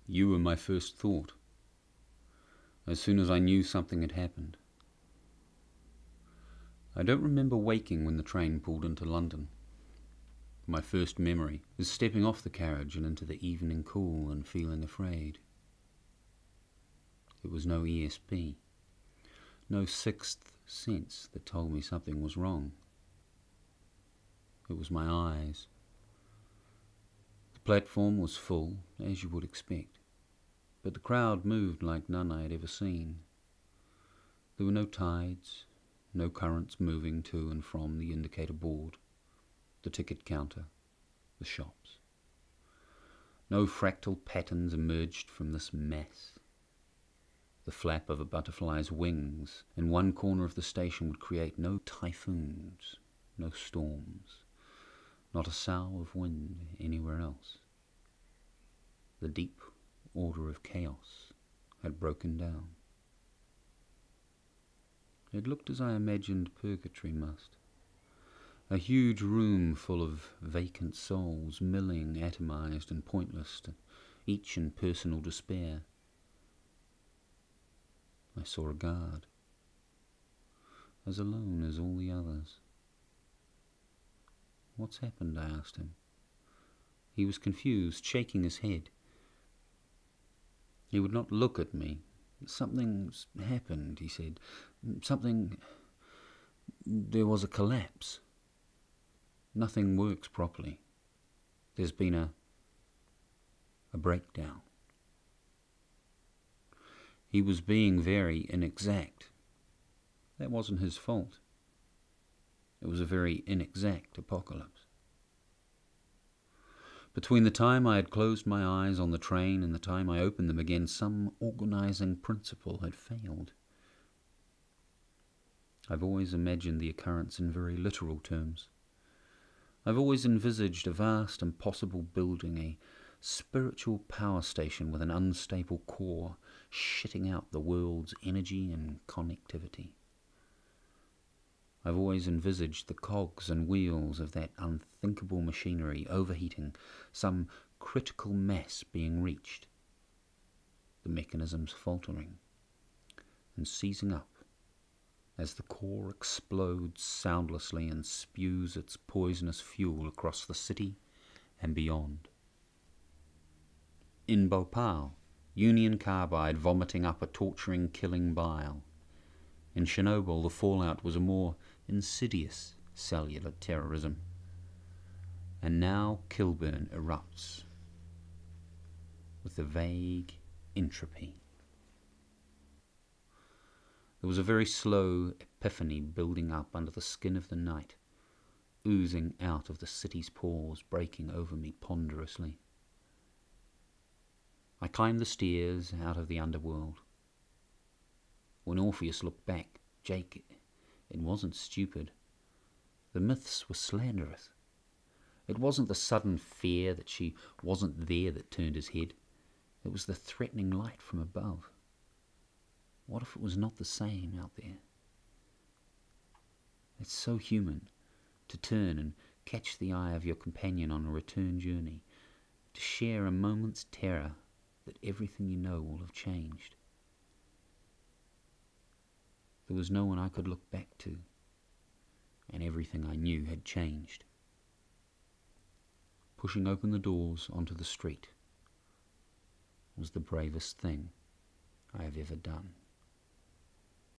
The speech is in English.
You were my first thought, as soon as I knew something had happened. I don't remember waking when the train pulled into London. My first memory is stepping off the carriage and into the evening cool and feeling afraid. It was no ESP, no sixth sense that told me something was wrong. It was my eyes. The platform was full, as you would expect, but the crowd moved like none I had ever seen. There were no tides, no currents moving to and from the indicator board, the ticket counter, the shops. No fractal patterns emerged from this mass. The flap of a butterfly's wings in one corner of the station would create no typhoons, no storms, not a sough of wind anywhere else. The deep order of chaos had broken down. It looked as I imagined purgatory must. A huge room full of vacant souls, milling, atomized and pointless, each in personal despair. I saw a guard, as alone as all the others. "What's happened?" I asked him. He was confused, shaking his head. He would not look at me. "Something's happened," he said. "Something... There was a collapse. Nothing works properly. There's been a breakdown." He was being very inexact. That wasn't his fault. It was a very inexact apocalypse. Between the time I had closed my eyes on the train and the time I opened them again, some organizing principle had failed. I've always imagined the occurrence in very literal terms. I've always envisaged a vast impossible building, a spiritual power station with an unstable core, shitting out the world's energy and connectivity. I've always envisaged the cogs and wheels of that unthinkable machinery overheating, some critical mass being reached, the mechanisms faltering and seizing up as the core explodes soundlessly and spews its poisonous fuel across the city and beyond. In Bhopal, Union Carbide vomiting up a torturing, killing bile. In Chernobyl, the fallout was a more insidious cellular terrorism. And now Kilburn erupts with the vague entropy. There was a very slow epiphany building up under the skin of the night, oozing out of the city's pores, breaking over me ponderously. I climbed the stairs out of the underworld. When Orpheus looked back, Jake, it wasn't stupid. The myths were slanderous. It wasn't the sudden fear that she wasn't there that turned his head. It was the threatening light from above. What if it was not the same out there? It's so human to turn and catch the eye of your companion on a return journey, to share a moment's terror that everything you know will have changed. There was no one I could look back to, and everything I knew had changed. Pushing open the doors onto the street was the bravest thing I have ever done.